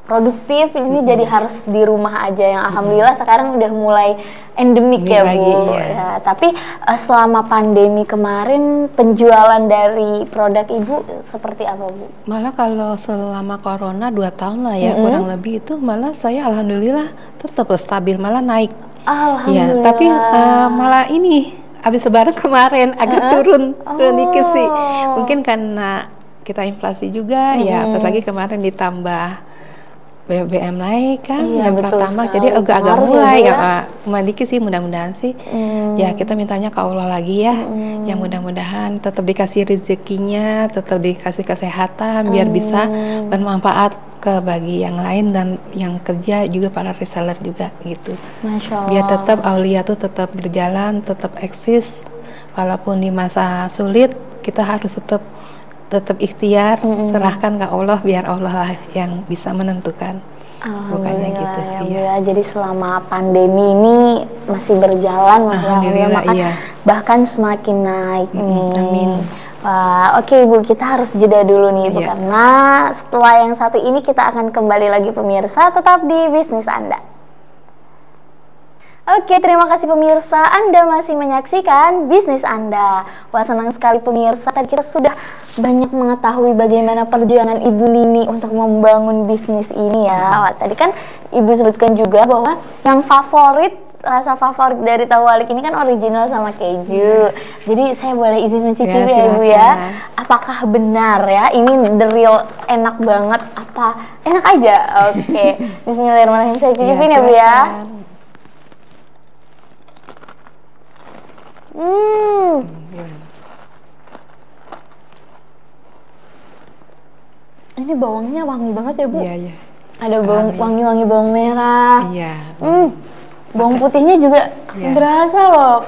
Speaker 1: produktif, ini jadi harus di rumah aja, yang alhamdulillah sekarang udah mulai endemik ya, Bu. Ya, tapi selama pandemi kemarin penjualan dari produk Ibu seperti apa, Bu?
Speaker 2: Malah kalau selama corona 2 tahun lah ya, kurang lebih itu malah saya alhamdulillah tetap stabil, malah naik.
Speaker 1: Alhamdulillah.
Speaker 2: Ya, tapi malah ini habis lebaran kemarin agak turun dikit sih. Mungkin karena kita inflasi juga ya, apalagi kemarin ditambah BBM naik kan, yang pertama, jadi agak-agak mulai ya, dikit sih, mudah-mudahan sih ya, kita mintanya ke Allah lagi ya, yang mudah-mudahan tetap dikasih rezekinya, tetap dikasih kesehatan, biar bisa bermanfaat ke bagi yang lain dan yang kerja juga, para reseller juga gitu.
Speaker 1: Masya Allah.
Speaker 2: Biar tetap Aulia tuh tetap berjalan, tetap eksis, walaupun di masa sulit kita harus tetap ikhtiar, serahkan ke Allah, biar Allah lah yang bisa menentukan. Bukannya gitu.
Speaker 1: Ya, Bu, ya. Jadi selama pandemi ini masih berjalan,
Speaker 2: alhamdulillah,
Speaker 1: bahkan semakin naik nih.
Speaker 2: Amin.
Speaker 1: Wah, oke Bu, kita harus jeda dulu nih Bu, karena setelah yang satu ini kita akan kembali lagi pemirsa, tetap di bisnis Anda. Oke, terima kasih pemirsa. Anda masih menyaksikan bisnis Anda. Wah, senang sekali pemirsa. Tadi kita sudah banyak mengetahui bagaimana perjuangan Ibu Nini untuk membangun bisnis ini ya. Wah, tadi kan Ibu sebutkan juga bahwa yang rasa favorit dari tahu walik ini kan original sama keju. Jadi saya boleh izin mencicipi ya Ibu ya. Apakah benar ya ini the real enak banget? Apa enak aja? Oke. Bismillahirrahmanirrahim. Saya cicipin ya Bu ya. Ini bawangnya wangi banget ya Bu.
Speaker 2: Iya.
Speaker 1: Ada wangi-wangi bawang merah.
Speaker 2: Iya.
Speaker 1: Bawang putihnya juga berasa loh.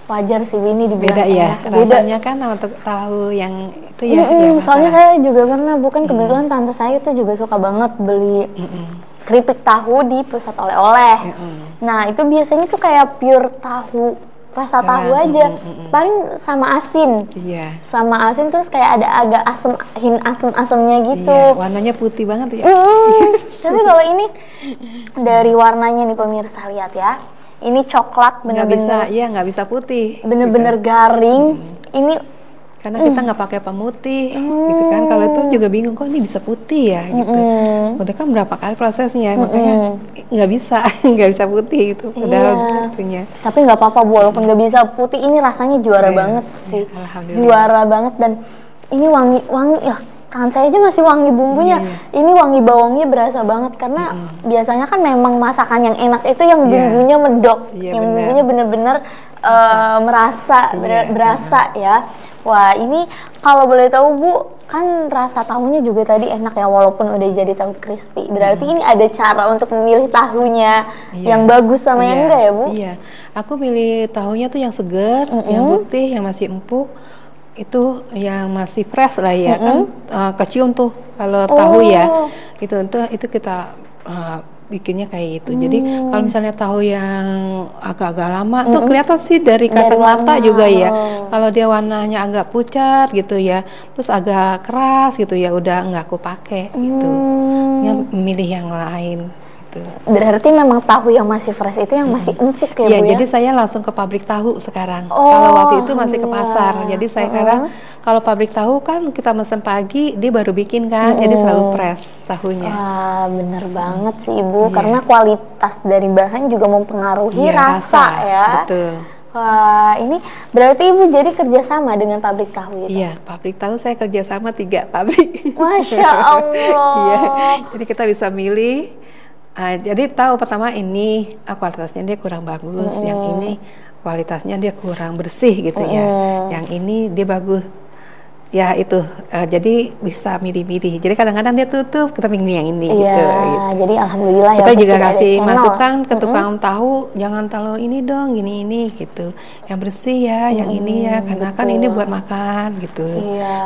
Speaker 1: Wajar sih ini dibilang
Speaker 2: beda ya. Rasanya kan untuk tahu yang itu ya.
Speaker 1: Soalnya saya juga pernah, bukan kebetulan tante saya itu juga suka banget beli keripik tahu di pusat oleh-oleh. Nah itu biasanya tuh kayak pure tahu, rasa tahu aja, paling sama asin. Sama asin terus kayak ada agak asem-asemnya gitu.
Speaker 2: Warnanya putih banget ya.
Speaker 1: Tapi kalau ini dari warnanya nih pemirsa, lihat ya, ini coklat bener-bener.
Speaker 2: Nggak bisa putih.
Speaker 1: Bener-bener gitu. Garing. Ini
Speaker 2: karena kita nggak pakai pemutih, gitu kan. Kalau itu juga bingung, kok ini bisa putih ya, gitu. Udah kan berapa kali prosesnya, makanya nggak bisa putih itu. Udah punya.
Speaker 1: Tapi nggak apa-apa Bu, walaupun nggak bisa putih, ini rasanya juara banget sih. Juara banget, dan ini wangi ya. Tangan saya aja masih wangi bumbunya. Ini wangi bawangnya berasa banget, karena biasanya kan memang masakan yang enak itu yang bumbunya medok, yang bumbunya bener-bener berasa ya. Wah, ini kalau boleh tahu Bu, kan rasa tahunya juga tadi enak ya, walaupun udah jadi tahu crispy. Berarti ini ada cara untuk memilih tahunya yang bagus sama yang enggak ya Bu? Iya,
Speaker 2: aku milih tahunya tuh yang segar, yang putih, yang masih empuk. Itu yang masih fresh lah ya, kan kecium tuh kalau tahu ya. Itu kita bikinnya kayak gitu. Jadi kalau misalnya tahu yang agak-agak lama tuh kelihatan sih dari kasat mata juga ya. Kalau dia warnanya agak pucat gitu ya, terus agak keras gitu ya, udah nggak aku pakai gitu. Milih yang lain.
Speaker 1: Berarti memang tahu yang masih fresh itu yang masih empuk ya Bu ya?
Speaker 2: Jadi saya langsung ke pabrik tahu sekarang. Kalau waktu itu masih ke pasar. Jadi saya sekarang kalau pabrik tahu kan kita mesen pagi, dia baru bikin kan. Jadi selalu fresh tahunya.
Speaker 1: Wah, bener banget sih Ibu. Karena kualitas dari bahan juga mempengaruhi rasa ya.
Speaker 2: Betul.
Speaker 1: Wah, ini berarti Ibu jadi kerjasama dengan pabrik tahu itu?
Speaker 2: Iya, pabrik tahu saya kerjasama 3 pabrik.
Speaker 1: Masya Allah.
Speaker 2: Jadi kita bisa milih. Jadi tahu pertama ini kualitasnya dia kurang bagus, yang ini kualitasnya dia kurang bersih gitu ya, yang ini dia bagus. Ya itu, jadi bisa milih-milih. Jadi kadang-kadang dia tutup, kita pilih yang ini gitu.
Speaker 1: Jadi alhamdulillah
Speaker 2: kita juga kasih masukan ke tukang tahu, jangan tahu ini dong, ini gitu. Yang bersih ya, yang ini ya, karena kan ini buat makan gitu.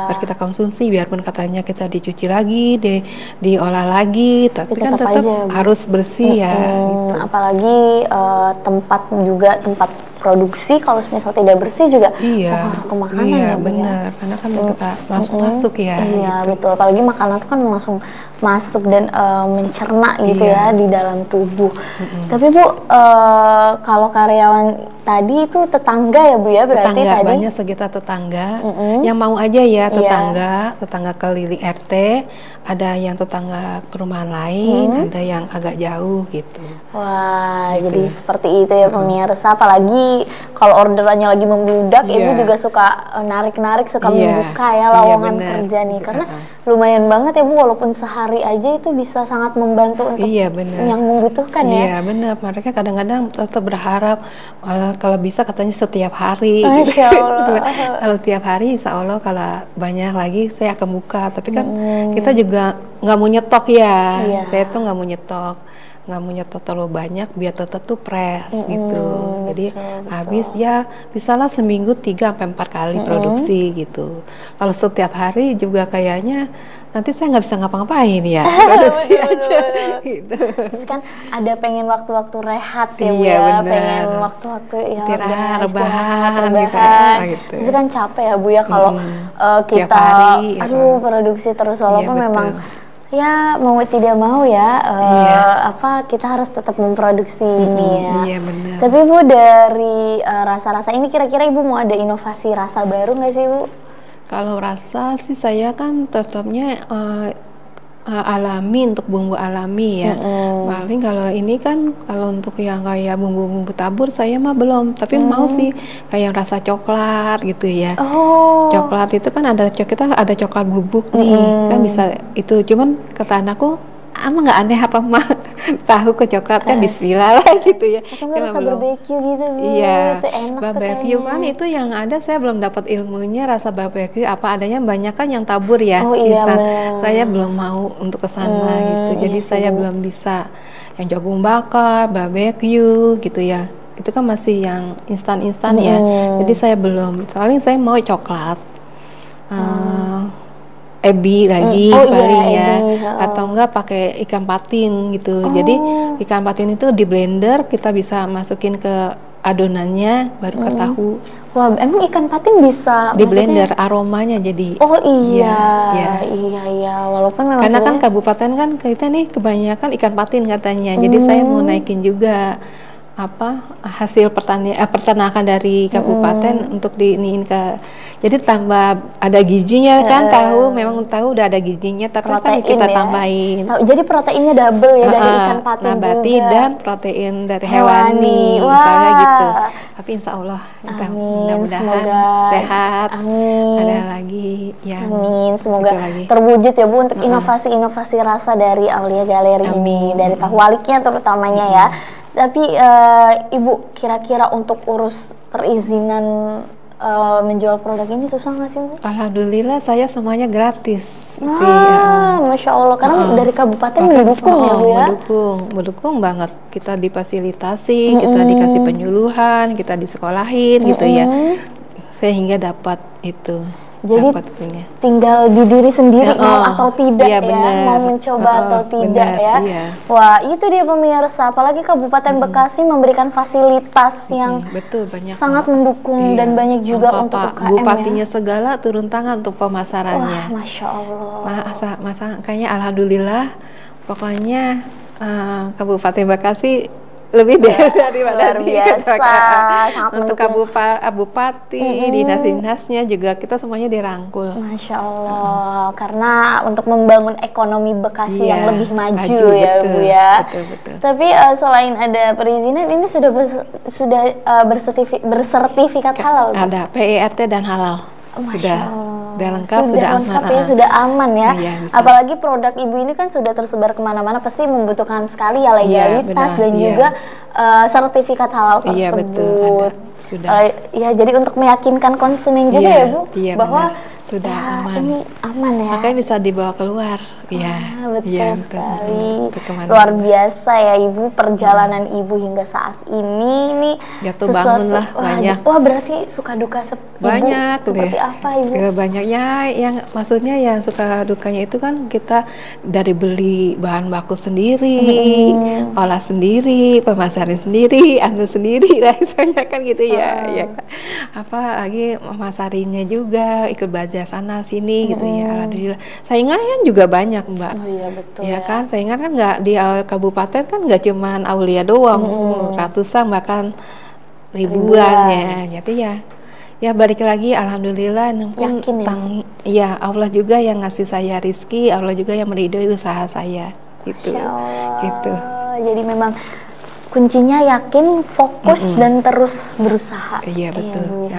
Speaker 2: Biar kita konsumsi, biarpun katanya kita dicuci lagi, diolah lagi, tapi kan tetap harus bersih ya. Gitu.
Speaker 1: Apalagi tempat produksi, kalau misal tidak bersih juga ke makanan ya
Speaker 2: benar, karena kan kita masuk ya.
Speaker 1: Gitu. Betul, apalagi makanan itu kan langsung masuk dan mencerna gitu ya di dalam tubuh. Tapi Bu, kalau karyawan tadi itu tetangga ya Bu ya, berarti
Speaker 2: tetangga,
Speaker 1: tadi
Speaker 2: banyak sekitar tetangga yang mau aja ya, tetangga keliling RT, ada yang tetangga perumahan lain, ada yang agak jauh gitu.
Speaker 1: Wah, jadi seperti itu ya pemirsa. Apalagi kalau orderannya lagi membludak, Ibu juga suka narik-narik, suka membuka ya lowongan kerja nih, karena lumayan banget ya Bu, walaupun sehari aja itu bisa sangat membantu untuk yang membutuhkan ya.
Speaker 2: Iya benar, mereka kadang-kadang tetap berharap kalau bisa katanya setiap hari.
Speaker 1: Masya Allah.
Speaker 2: Kalau tiap hari, insya Allah kalau banyak lagi saya akan buka. Tapi kan kita juga nggak mau nyetok ya. Saya tuh nggak mau nyetok terlalu banyak biar tetap tuh fresh gitu. Jadi habis ya bisalah seminggu 3-4 kali produksi gitu. Kalau setiap hari juga kayaknya nanti saya nggak bisa ngapa-ngapain ya, produksi aja gitu.
Speaker 1: Terus kan ada pengen waktu-waktu rehat ya Bu ya, pengen waktu-waktu ya
Speaker 2: rebahan
Speaker 1: gitu. Itu kan capek ya Bu ya kalau kita produksi terus, walaupun memang ya mau tidak mau ya kita harus tetap memproduksi ini ya.
Speaker 2: Iya benar.
Speaker 1: Tapi Bu, dari rasa-rasa ini kira-kira Ibu mau ada inovasi rasa baru nggak sih Bu?
Speaker 2: Kalau rasa sih saya kan tetapnya alami, untuk bumbu alami ya. Paling kalau ini kan kalau untuk yang kayak bumbu-bumbu tabur saya mah belum, tapi mau sih kayak rasa coklat gitu ya. Coklat itu kan kita ada coklat bubuk nih, kan bisa itu. Cuman kata anakku, nggak aneh apa mah tahu ke coklat kan bismillah lah gitu ya.
Speaker 1: Atau nggak rasa barbeque gitu Bu?
Speaker 2: Iya,
Speaker 1: itu enak
Speaker 2: barbeque kan itu yang ada, saya belum dapat ilmunya rasa barbeque apa adanya, banyak kan yang tabur ya. Saya belum mau untuk kesana gitu, jadi saya belum bisa yang jagung bakar, barbeque gitu ya. Itu kan masih yang instan-instan ya, jadi saya belum. Soalnya saya mau coklat. Ebi lagi paling ya, atau enggak pakai ikan patin gitu. Jadi ikan patin itu di blender, kita bisa masukin ke adonannya baru ke tahu.
Speaker 1: Wah, emang ikan patin bisa
Speaker 2: di blender aromanya jadi.
Speaker 1: Iya. Walaupun memang
Speaker 2: karena kan kabupaten kan kita nih kebanyakan ikan patin katanya. Jadi saya mau naikin juga hasil peternakan dari kabupaten untuk diiniin jadi tambah ada gizinya kan. Memang tahu udah ada gizinya, tapi protein kan kita tambahin
Speaker 1: jadi proteinnya double ya dari ikan patin
Speaker 2: nabati dan protein dari hewani misalnya gitu. Tapi insya Allah mudah-mudahan sehat. Ada lagi yang
Speaker 1: semoga terwujud ya Bu untuk inovasi-inovasi rasa dari Aulia Galeri ini, dari tahu waliknya terutamanya ya. Tapi Ibu kira-kira untuk urus perizinan menjual produk ini susah nggak sih Bu?
Speaker 2: Alhamdulillah saya semuanya gratis sih.
Speaker 1: Masya Allah, karena dari kabupaten mendukung ya Bu ya?
Speaker 2: Mendukung banget. Kita difasilitasi, kita dikasih penyuluhan, kita disekolahin gitu ya, sehingga dapat itu.
Speaker 1: Jadi tinggal di diri sendiri mau atau tidak mau mencoba atau tidak Wah, itu dia pemirsa, apalagi Kabupaten Bekasi memberikan fasilitas yang
Speaker 2: banyak
Speaker 1: sangat mendukung dan banyak juga untuk UKM
Speaker 2: bupatinya segala turun tangan untuk pemasarannya.
Speaker 1: Wah, Masya Allah.
Speaker 2: Kayaknya alhamdulillah, pokoknya Kabupaten Bekasi lebih daripada untuk bupati, dinas-dinasnya juga kita semuanya dirangkul.
Speaker 1: Masya Allah, karena untuk membangun ekonomi Bekasi yang lebih maju ya Bu ya.
Speaker 2: Betul.
Speaker 1: Tapi selain ada perizinan, ini sudah bersertifikat halal?
Speaker 2: Ada PERT dan halal. Sudah lengkap, sudah aman.
Speaker 1: Sudah aman ya. Apalagi produk Ibu ini kan sudah tersebar kemana-mana, pasti membutuhkan sekali ya legalitas dan juga sertifikat halal tersebut.
Speaker 2: Iya betul, sudah.
Speaker 1: Jadi untuk meyakinkan konsumen juga ya Bu, bahwa
Speaker 2: sudah aman.
Speaker 1: Ini aman ya.
Speaker 2: Makanya bisa dibawa keluar.
Speaker 1: Betul sekali. Luar biasa ya Ibu, perjalanan Ibu hingga saat ini
Speaker 2: jatuh bangun lah banyak.
Speaker 1: Wah, berarti suka duka
Speaker 2: banyak
Speaker 1: Ibu seperti apa Ibu?
Speaker 2: Banyaknya, yang maksudnya yang suka dukanya itu kan kita dari beli bahan baku sendiri, olah sendiri, pemasaran sendiri, anu sendiri rasanya kan gitu ya. Lagi memasarinya juga ikut belajar sana sini gitu ya. Alhamdulillah. Saingannya juga banyak Mbak.
Speaker 1: Betul
Speaker 2: ya kan, saingan kan nggak di kabupaten kan nggak cuman Aulia doang, ratusan bahkan ribuan ya. Jadi ya balik lagi alhamdulillah, mungkin Allah juga yang ngasih saya rezeki, Allah juga yang meridhoi usaha saya gitu. Gitu.
Speaker 1: Jadi memang kuncinya yakin, fokus dan terus berusaha.
Speaker 2: Iya betul.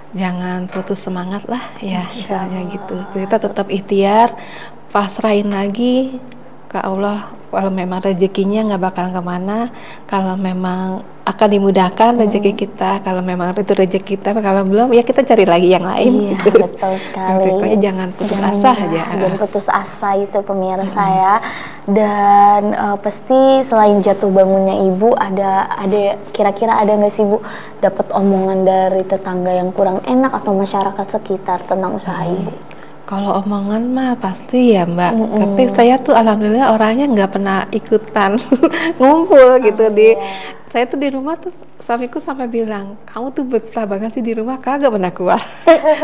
Speaker 2: Jangan putus semangat lah ya, istilahnya gitu. Kita tetap ikhtiar, pasrahin lagi ke Allah. Kalau memang rezekinya nggak bakal kemana, kalau memang akan dimudahkan rezeki kita, kalau memang itu rezeki kita, kalau belum ya kita cari lagi yang lain.
Speaker 1: Iya, betul sekali.
Speaker 2: Pokoknya jangan putus asa aja.
Speaker 1: Jangan putus asa itu pemirsa ya. Dan pasti selain jatuh bangunnya Ibu, ada kira-kira ada nggak sih Bu dapat omongan dari tetangga yang kurang enak atau masyarakat sekitar tentang usaha Ibu?
Speaker 2: Kalau omongan mah pasti ya Mbak, tapi saya tuh alhamdulillah orangnya nggak pernah ikutan ngumpul gitu saya tuh di rumah tuh suamiku sampai bilang, kamu tuh betah banget sih di rumah, kagak pernah keluar.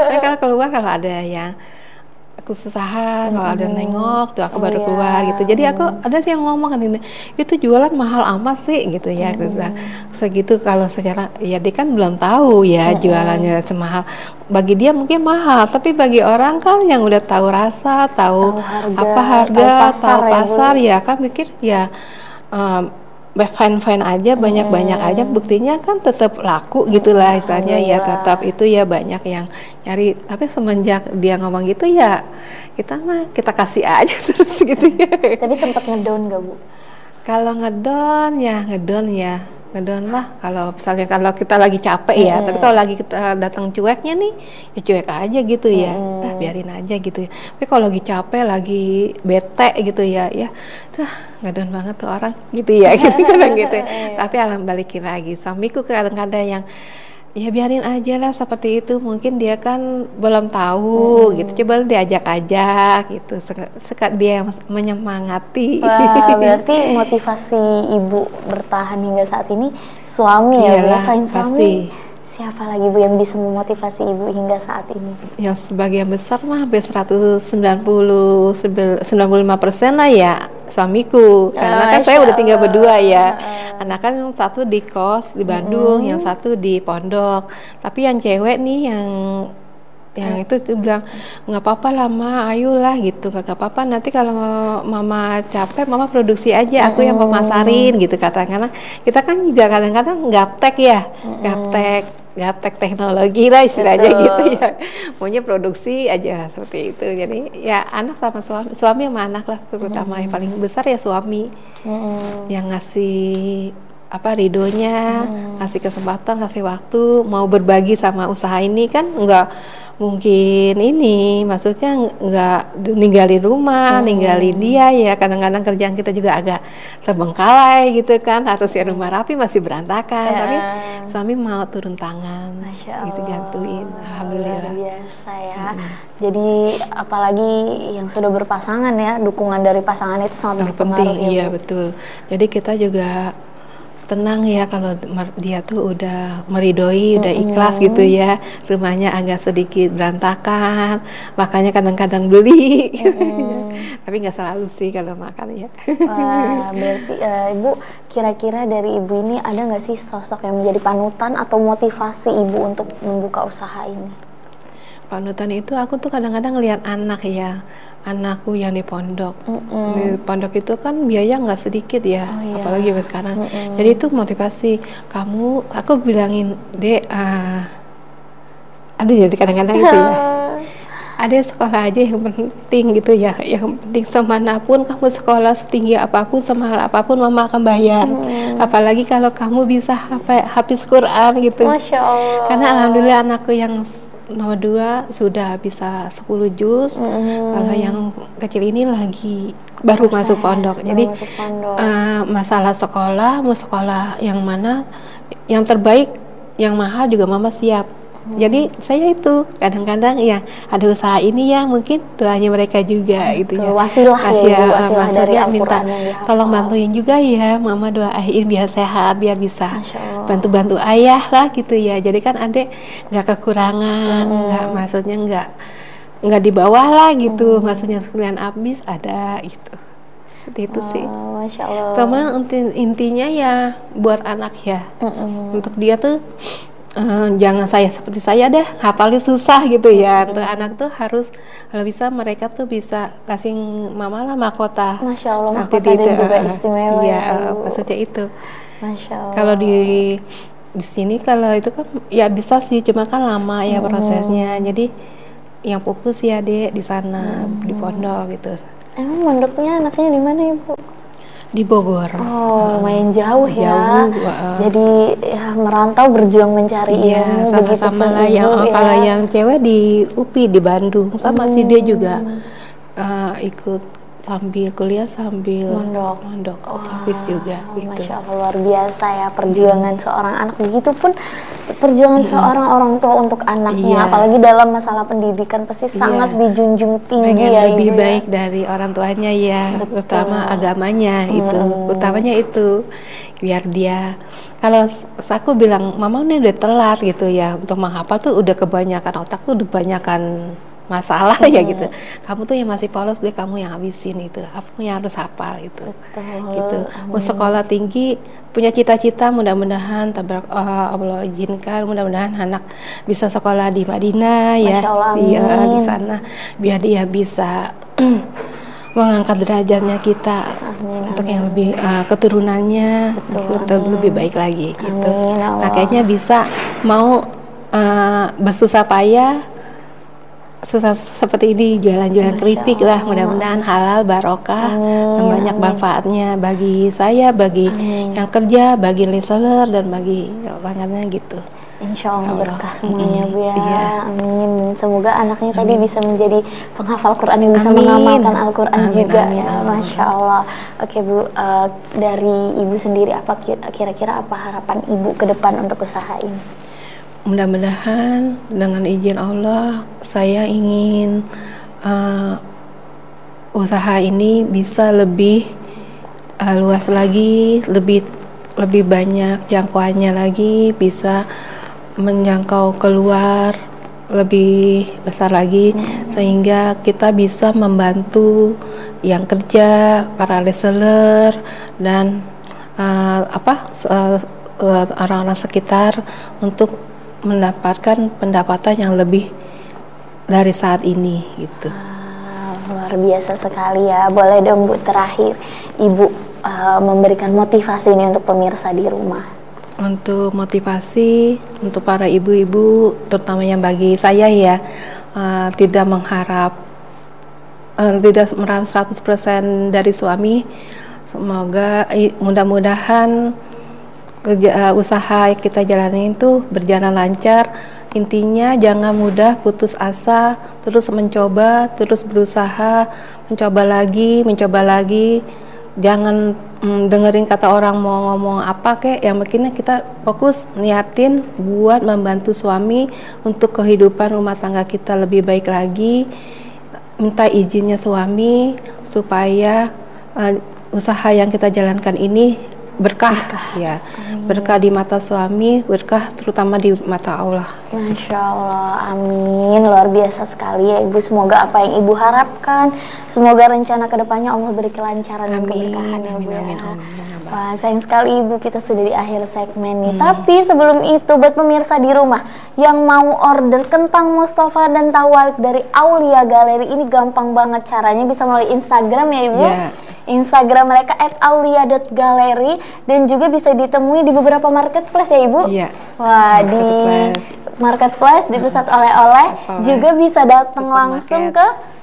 Speaker 2: Nah, kalau keluar kalau ada yang kesusahan, kalau ada nengok tuh aku baru
Speaker 1: Iya.
Speaker 2: keluar gitu. Jadi aku ada sih yang ngomong kan ini, itu jualan mahal amat sih gitu ya. Aku bilang, segitu kalau secara ya dia kan belum tahu ya jualannya semahal. Bagi dia mungkin mahal, tapi bagi orang kan yang udah tahu rasa, tahu apa harga, tahu pasar ya kan mikir ya fine-fine aja, banyak-banyak aja, buktinya kan tetap laku gitulah istilahnya ya, tetap itu ya banyak yang nyari. Tapi semenjak dia ngomong gitu ya kita kasih aja terus gitu ya.
Speaker 1: Tapi sempat ngedown gak Bu?
Speaker 2: Kalau ngedon lah kalau misalnya kalau kita lagi capek ya, tapi kalau lagi kita datang cueknya nih ya cuek aja gitu ya, biarin aja gitu ya. Tapi kalau lagi capek, lagi bete gitu ya ngedon banget tuh orang gitu ya, kadang gitu ya. Tapi balikin lagi, suamiku kadang-kadang yang ya biarin aja lah seperti itu, mungkin dia kan belum tahu gitu, coba diajak-ajak gitu, dia yang menyemangati.
Speaker 1: Wah, berarti motivasi ibu bertahan hingga saat ini suami ya Bu? Selain suami, siapa lagi Bu yang bisa memotivasi ibu hingga saat ini?
Speaker 2: Yang sebagian besar mah hampir 95% lah ya suamiku, karena kan saya udah tinggal berdua ya. Anak kan satu di kos di Bandung, yang satu di pondok. Tapi yang cewek nih yang itu tuh bilang nggak apa-apa lah Ma, ayolah gitu, nggak apa-apa, nanti kalau Mama capek Mama produksi aja, aku yang pemasarin gitu. Kadang-kadang kita kan juga kadang-kadang gaptek ya, gaptek teknologi lah istilahnya gitu ya, maunya produksi aja seperti itu. Jadi ya anak sama suami sama anak lah terutama, yang paling besar ya suami yang ngasih ridhonya, ngasih kesempatan, kasih waktu, mau berbagi sama usaha ini kan nggak mungkin ini, maksudnya nggak ninggalin rumah, ninggalin dia ya. Kadang-kadang kerjaan kita juga agak terbengkalai gitu kan, harusnya rumah rapi masih berantakan, tapi suami mau turun tangan gitu, gantuin. Alhamdulillah.
Speaker 1: Luar biasa ya. Jadi apalagi yang sudah berpasangan ya, dukungan dari pasangan itu sangat
Speaker 2: penting. Iya betul. Jadi kita juga tenang ya kalau dia tuh udah meridoi, udah ikhlas gitu ya, rumahnya agak sedikit berantakan, makanya kadang-kadang beli. Tapi nggak selalu sih kalau makan ya.
Speaker 1: Wah, berarti Ibu, kira-kira dari Ibu ini ada nggak sih sosok yang menjadi panutan atau motivasi Ibu untuk membuka usaha ini?
Speaker 2: Panutan itu aku tuh kadang-kadang lihat anak ya, anakku yang di pondok. Di pondok itu kan biaya nggak sedikit ya, apalagi sekarang. Jadi itu motivasi kamu. Aku bilangin, Dek, ada jadi kadang-kadang itu ya. Ada sekolah aja yang penting gitu ya, yang penting semanapun kamu sekolah, setinggi apapun, semahal apapun Mama akan bayar. Apalagi kalau kamu bisa hafiz Quran gitu.
Speaker 1: Masya Allah.
Speaker 2: Karena alhamdulillah anakku yang nomor 2 sudah bisa 10 juz. Kalau yang kecil ini lagi baru masuk pondok. Jadi masalah sekolah, mau sekolah yang mana, yang terbaik, yang mahal juga Mama siap. Jadi saya itu kadang-kadang ya ada usaha ini ya, mungkin doanya mereka juga gitu ya.
Speaker 1: Wasilah ya, wasilah dari
Speaker 2: minta tolong bantuin juga ya, Mama doain biar sehat, biar bisa bantu-bantu ayah lah gitu ya. Jadi kan adek nggak kekurangan, nggak maksudnya nggak di bawah lah gitu, maksudnya sekalian habis ada gitu. Seperti itu sih.
Speaker 1: Masya Allah.
Speaker 2: Teman intinya ya buat anak ya, untuk dia tuh jangan saya seperti saya deh, hafalnya susah gitu ya. Untuk anak tuh harus kalau bisa mereka tuh bisa kasih Mama lah mahkota.
Speaker 1: Masya Allah, mahkota dan juga istimewa.
Speaker 2: Iya, maksudnya itu.
Speaker 1: Masya Allah.
Speaker 2: Kalau di sini kalau itu kan ya bisa sih, cuma kan lama ya prosesnya. Jadi yang fokus ya Dek di sana di pondok gitu.
Speaker 1: Emang pondoknya anaknya di mana ya Bu?
Speaker 2: Di Bogor.
Speaker 1: Oh, lumayan jauh ya. Jadi ya merantau berjuang mencari ilmu.
Speaker 2: Sama-sama lah yang kalau yang cewek di UPI di Bandung, sama sih dia juga ikut sambil kuliah sambil mondok hafiz juga gitu.
Speaker 1: Masya Allah, luar biasa ya perjuangan seorang anak. Begitupun perjuangan seorang orang tua untuk anaknya, apalagi dalam masalah pendidikan pasti sangat dijunjung tinggi.
Speaker 2: Pengen
Speaker 1: ya
Speaker 2: lebih
Speaker 1: Ibu
Speaker 2: baik dari orang tuanya ya, terutama agamanya itu, utamanya itu biar dia. Kalau aku bilang Mama ini udah telat gitu ya untuk menghafal tuh, udah kebanyakan otak tuh udah kebanyakan masalah ya gitu. Kamu tuh yang masih polos deh, kamu yang habisin itu. Kamu yang harus hafal itu. Gitu. Mau sekolah tinggi, punya cita-cita, mudah-mudahan Allah izinkan, mudah-mudahan anak bisa sekolah di Madinah ya. Iya, di sana biar dia bisa mengangkat derajatnya kita untuk yang lebih keturunannya untuk lebih baik lagi gitu. Nah, kayaknya bisa mau bersusah payah susah seperti ini, jualan-jualan keripik lah, mudah-mudahan halal, barokah, dan banyak manfaatnya bagi saya, bagi yang kerja, bagi reseller, dan bagi langgannya gitu.
Speaker 1: Insya Allah berkah semuanya Bu ya. Amin. Semoga anaknya tadi bisa menjadi penghafal Quran yang bisa mengamalkan Al-Quran juga ya. Masya Allah. Oke Bu, dari Ibu sendiri apa kira-kira apa harapan Ibu ke depan untuk usaha ini?
Speaker 2: Mudah-mudahan dengan izin Allah saya ingin usaha ini bisa lebih luas lagi, lebih banyak jangkauannya lagi, bisa menjangkau keluar lebih besar lagi, sehingga kita bisa membantu yang kerja, para reseller, dan orang-orang sekitar untuk mendapatkan pendapatan yang lebih dari saat ini gitu.
Speaker 1: Luar biasa sekali ya. Boleh dong Bu, terakhir Ibu memberikan motivasi ini untuk pemirsa di rumah.
Speaker 2: Untuk motivasi untuk para ibu-ibu, terutama yang bagi saya ya, tidak mengharap 100% dari suami. Semoga mudah-mudahan usaha kita jalani itu berjalan lancar. Intinya jangan mudah putus asa, terus mencoba, terus berusaha, mencoba lagi. Jangan dengerin kata orang mau ngomong apa kek, yang pentingnya kita fokus niatin buat membantu suami untuk kehidupan rumah tangga kita lebih baik lagi. Minta izinnya suami supaya usaha yang kita jalankan ini berkah ya. Berkah di mata suami, berkah terutama di mata Allah.
Speaker 1: Masya Allah, amin. Luar biasa sekali ya Ibu. Semoga apa yang Ibu harapkan, semoga rencana kedepannya Allah beri kelancaran dan keberkahan ya Bu. Wah, sayang sekali Ibu, kita sudah di akhir segmen nih. Tapi sebelum itu, buat pemirsa di rumah yang mau order kentang Mustafa dan tahu walik dari Aulia Galeri, ini gampang banget caranya, bisa melalui Instagram ya Ibu. Instagram mereka @aulia.galeri, dan juga bisa ditemui di beberapa marketplace ya Ibu. Wah, di marketplace, di pusat oleh-oleh, juga bisa datang langsung ke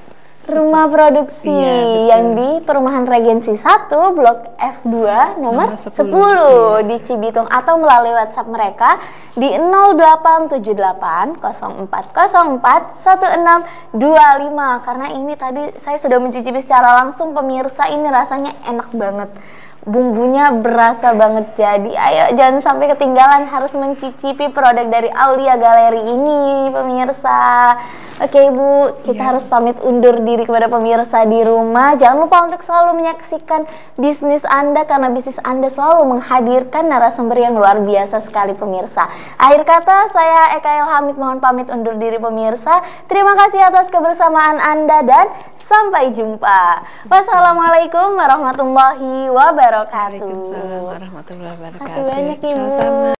Speaker 1: rumah produksi yang di Perumahan Regensi 1 Blok F2 nomor 10 di Cibitung, atau melalui WhatsApp mereka di 0878 0404 1625. Karena ini tadi saya sudah mencicipi secara langsung pemirsa, ini rasanya enak banget. Bumbunya berasa banget, jadi ayo jangan sampai ketinggalan, harus mencicipi produk dari Aulia Galeri ini pemirsa. Oke Ibu, kita harus pamit undur diri kepada pemirsa di rumah. Jangan lupa untuk selalu menyaksikan bisnis Anda, karena bisnis Anda selalu menghadirkan narasumber yang luar biasa sekali pemirsa. Akhir kata, saya Eka Ilhamid mohon pamit undur diri pemirsa. Terima kasih atas kebersamaan Anda dan sampai jumpa. Wassalamualaikum warahmatullahi wabarakatuh.
Speaker 2: Waalaikumsalam warahmatullahi wabarakatuh.
Speaker 1: Terima kasih banyak Ibu.